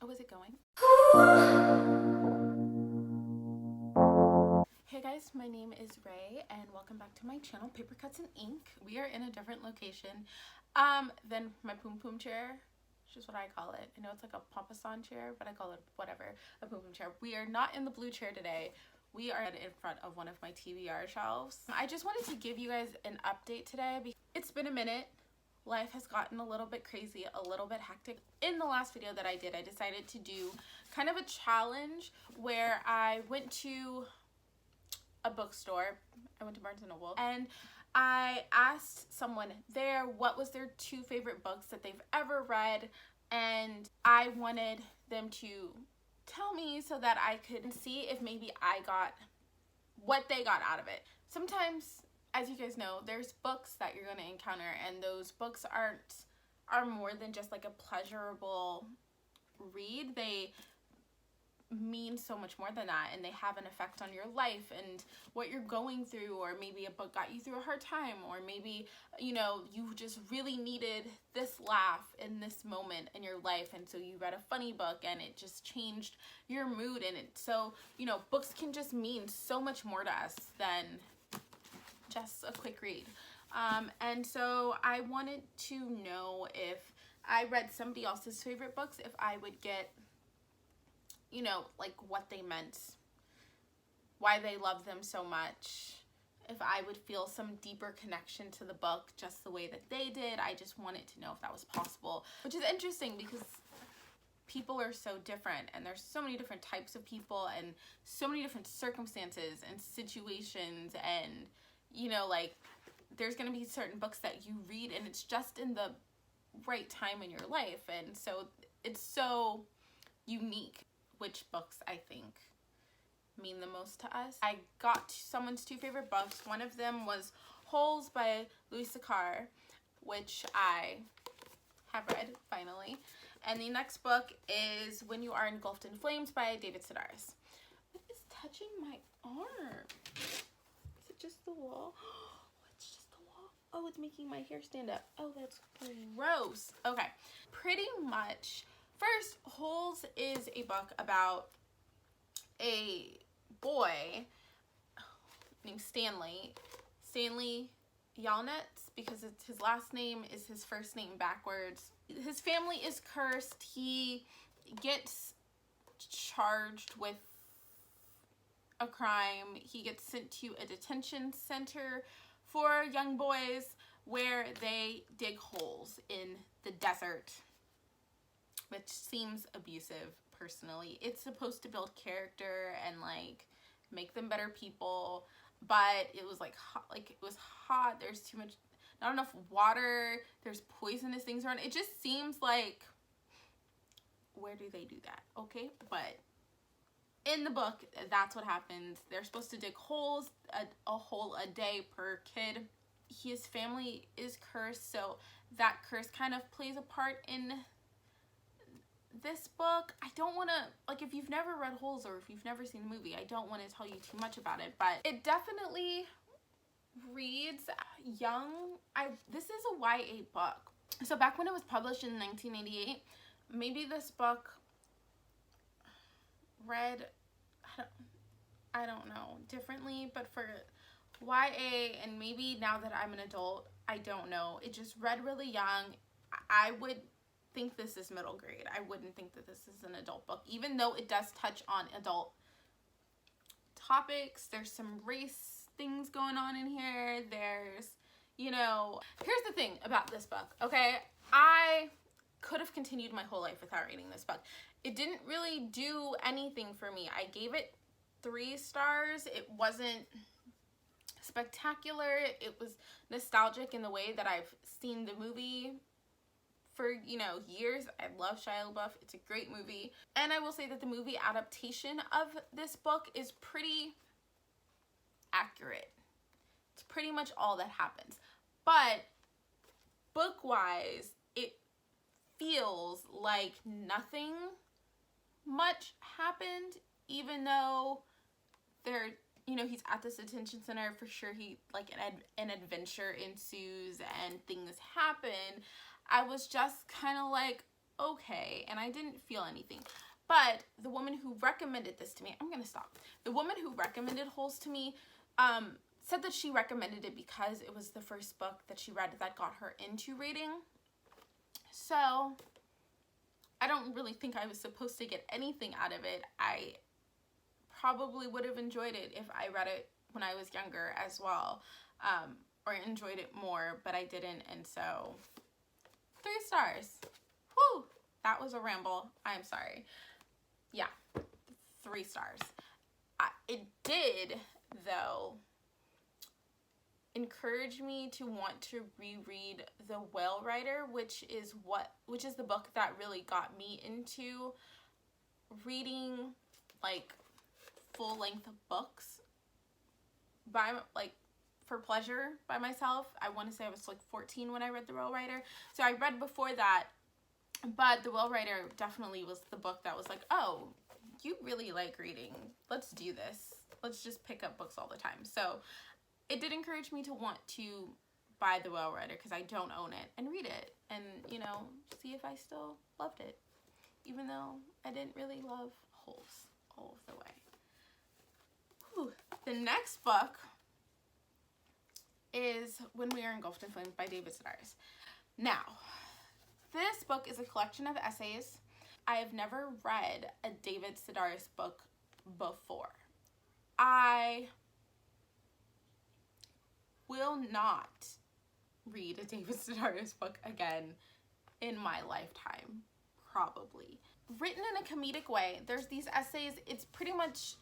Oh, is it going? Hey guys, my name is Ray and welcome back to my channel, Paper Cuts and Ink. We are in a different location than my Poom Poom chair, which is what I call it. I know it's like a Papasan chair, but I call it whatever, a Poom Poom chair. We are not in the blue chair today. We are in front of one of my TBR shelves. I just wanted to give you guys an update today because it's been a minute. Life has gotten a little bit crazy, a little bit hectic. In the last video that I did, I decided to do kind of a challenge where I went to a bookstore. I went to Barnes & Noble and I asked someone there what was their 2 favorite books that they've ever read, and I wanted them to tell me so that I could see if maybe I got what they got out of it. Sometimes, as you guys know, there's books that you're going to encounter, and those books are more than just like a pleasurable read. They mean so much more than that, and they have an effect on your life and what you're going through, or maybe a book got you through a hard time, or maybe, you know, you just really needed this laugh in this moment in your life, and so you read a funny book and it just changed your mood. And it, so, you know, books can just mean so much more to us than just a quick read. And so I wanted to know, if I read somebody else's favorite books, if I would get, you know, like what they meant, why they love them so much, if I would feel some deeper connection to the book just the way that they did. I just wanted to know if that was possible, which is interesting because people are so different, and there's so many different types of people and so many different circumstances and situations, and, you know, like there's going to be certain books that you read and it's just in the right time in your life, and so it's so unique which books I think mean the most to us. I got someone's 2 favorite books. One of them was Holes by Sachar, which I have read finally. And the next book is When You Are Engulfed in Flames by David Sadaris. What is touching my arm? Is it just the wall? Oh, it's just the wall. Oh, it's making my hair stand up. Oh, that's gross. Okay, pretty much. First, Holes is a book about a boy named Stanley Yalnets, because it's his last name is his first name backwards. His family is cursed. He gets charged with a crime. He gets sent to a detention center for young boys where they dig holes in the desert, which seems abusive personally. It's supposed to build character and like make them better people, but it was like hot, there's too much, not enough water, there's poisonous things around. It just seems like, where do they do that? Okay, but in the book, that's what happens. They're supposed to dig holes, a hole a day per kid. His family is cursed, so that curse kind of plays a part in this book. I don't want to, like, if you've never read Holes or if you've never seen the movie, I don't want to tell you too much about it, but it definitely reads young. This is a YA book. So back when it was published in 1988, maybe this book read, I don't know, differently, but for YA, and maybe now that I'm an adult, I don't know, it just read really young. I would think this is middle grade. I wouldn't think that this is an adult book, even though it does touch on adult topics. There's some race things going on in here. There's, you know, here's the thing about this book, okay? I could have continued my whole life without reading this book. It didn't really do anything for me. I gave it 3 stars. It wasn't spectacular. It was nostalgic in the way that I've seen the movie for, you know, years. I love Shia LaBeouf. It's a great movie. And I will say that the movie adaptation of this book is pretty accurate. It's pretty much all that happens. But book-wise, it feels like nothing much happened, even though they're, you know, he's at this detention center. For sure, he, like, an adventure ensues and things happen. I was just kind of like, okay, and I didn't feel anything. But the woman who recommended this to me, I'm gonna stop. The woman who recommended Holes to me said that she recommended it because it was the first book that she read that got her into reading. So I don't really think I was supposed to get anything out of it. I probably would have enjoyed it if I read it when I was younger as well, or enjoyed it more, but I didn't, and so 3 stars. Whew, that was a ramble. I'm sorry. Yeah, 3 stars. It did, though, encourage me to want to reread The Whale Rider, which is the book that really got me into reading like full-length books for pleasure by myself. I want to say I was like 14 when I read The Whale Rider. So I read before that, but The Whale Rider definitely was the book that was like, oh, you really like reading. Let's do this. Let's just pick up books all the time. So it did encourage me to want to buy The Whale Rider because I don't own it, and read it and, you know, see if I still loved it, even though I didn't really love Holes all of the way. Whew. The next book is When We Are Engulfed in Flames by David Sadaris. Now, this book is a collection of essays. I have never read a David Sadaris book before. I will not read a David Sadaris book again in my lifetime, probably. Written in a comedic way, there's these essays. It's pretty much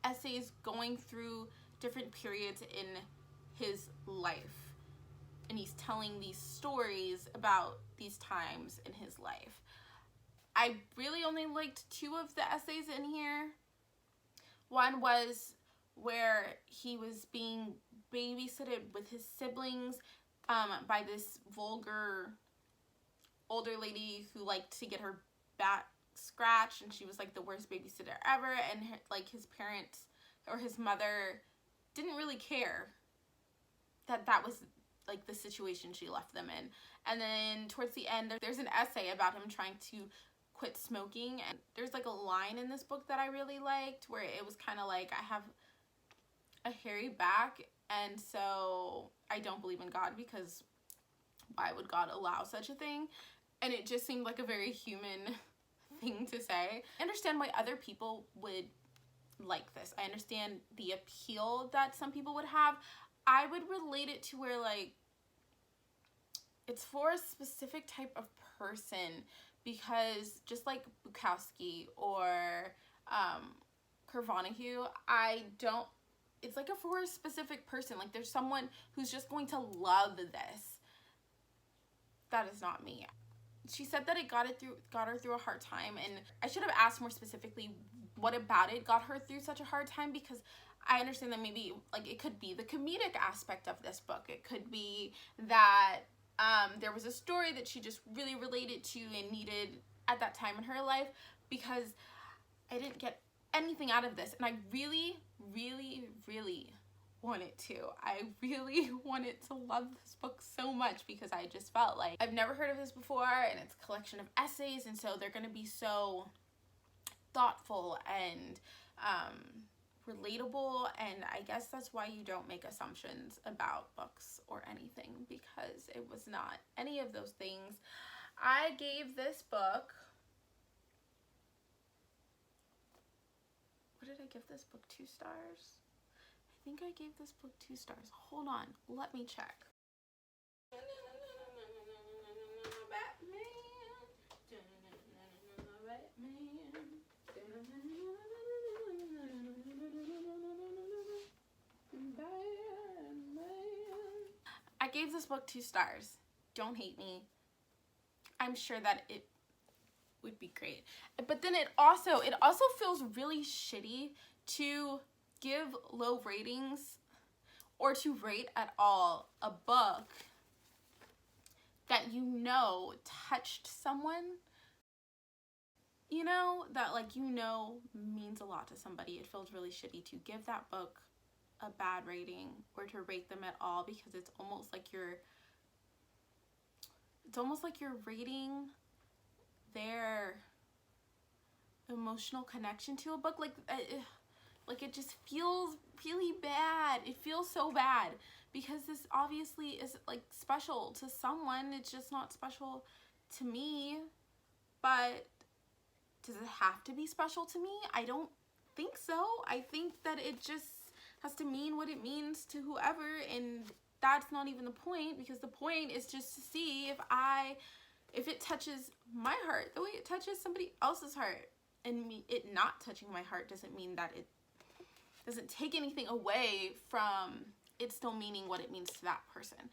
essays going through different periods in his life, and he's telling these stories about these times in his life. I really only liked 2 of the essays in here. One was where he was being babysitted with his siblings by this vulgar older lady who liked to get her back scratched, and she was like the worst babysitter ever, and his parents or his mother didn't really care that was like the situation she left them in. And then towards the end, there's an essay about him trying to quit smoking, and there's like a line in this book that I really liked where it was kind of like, I have a hairy back, and so I don't believe in God, because why would God allow such a thing? And it just seemed like a very human thing to say. I understand why other people would like this. I understand the appeal that some people would have. I would relate it to where, like, it's for a specific type of person, because just like Bukowski or Kervonahue, it's like for a specific person. Like, there's someone who's just going to love this. That is not me. She said that it got her through a hard time, and I should have asked more specifically what about it got her through such a hard time, because I understand that maybe, like, it could be the comedic aspect of this book. It could be that there was a story that she just really related to and needed at that time in her life, because I didn't get anything out of this, and I really, really, really wanted to. I really wanted to love this book so much, because I just felt like I've never heard of this before, and it's a collection of essays, and so they're going to be so thoughtful and relatable, and I guess that's why you don't make assumptions about books or anything, because it was not any of those things. I gave this book, what did I give this book? 2 stars? I think I gave this book 2 stars. Hold on, let me check. I gave this book 2 stars. Don't hate me. I'm sure that it would be great. But then it also feels really shitty to give low ratings or to rate at all a book that you know touched someone, you know, that, like, you know means a lot to somebody. It feels really shitty to give that book a bad rating or to rate them at all, because it's almost like you're it's almost like you're rating their emotional connection to a book. Like it just feels really bad. It feels so bad because this obviously is like special to someone. It's just not special to me. But does it have to be special to me? I don't think so. I think that it just has to mean what it means to whoever, and that's not even the point, because the point is just to see if it touches my heart the way it touches somebody else's heart. And it not touching my heart doesn't mean that it doesn't take anything away from it still meaning what it means to that person,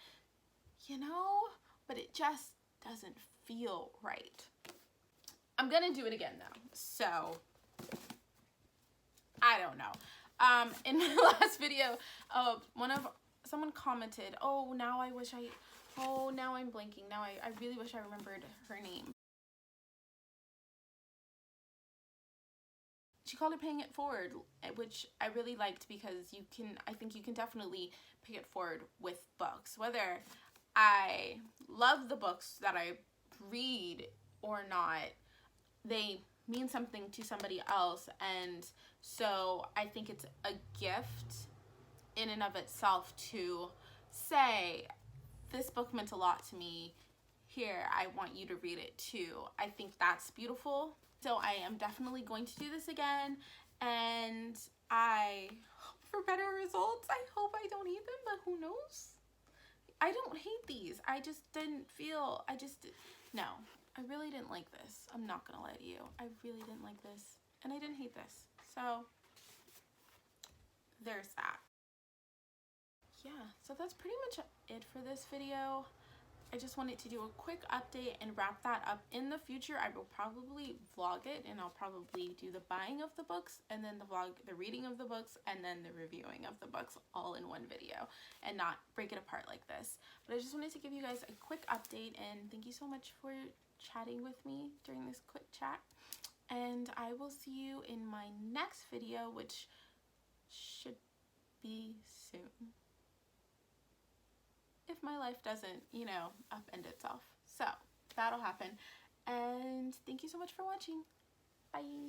you know? But it just doesn't feel right. I'm gonna do it again though, so I don't know. In my last video, someone commented, oh, now I'm blanking. Now I really wish I remembered her name. She called it paying it forward, which I really liked, because I think you can definitely pay it forward with books. Whether I love the books that I read or not, they mean something to somebody else, and so I think it's a gift in and of itself to say, this book meant a lot to me, here, I want you to read it too. I think that's beautiful. So I am definitely going to do this again, and I hope for better results. I hope I don't hate them, but who knows? I don't hate these. I just didn't feel, no. I really didn't like this. I'm not gonna lie to you. I really didn't like this. And I didn't hate this. So, there's that. Yeah, so that's pretty much it for this video. I just wanted to do a quick update and wrap that up. In the future, I will probably vlog it, and I'll probably do the buying of the books, and then the reading of the books, and then the reviewing of the books all in one video, and not break it apart like this. But I just wanted to give you guys a quick update, and thank you so much for chatting with me during this quick chat. And I will see you in my next video, which should be soon, if my life doesn't, you know, upend itself. So that'll happen. And thank you so much for watching. Bye.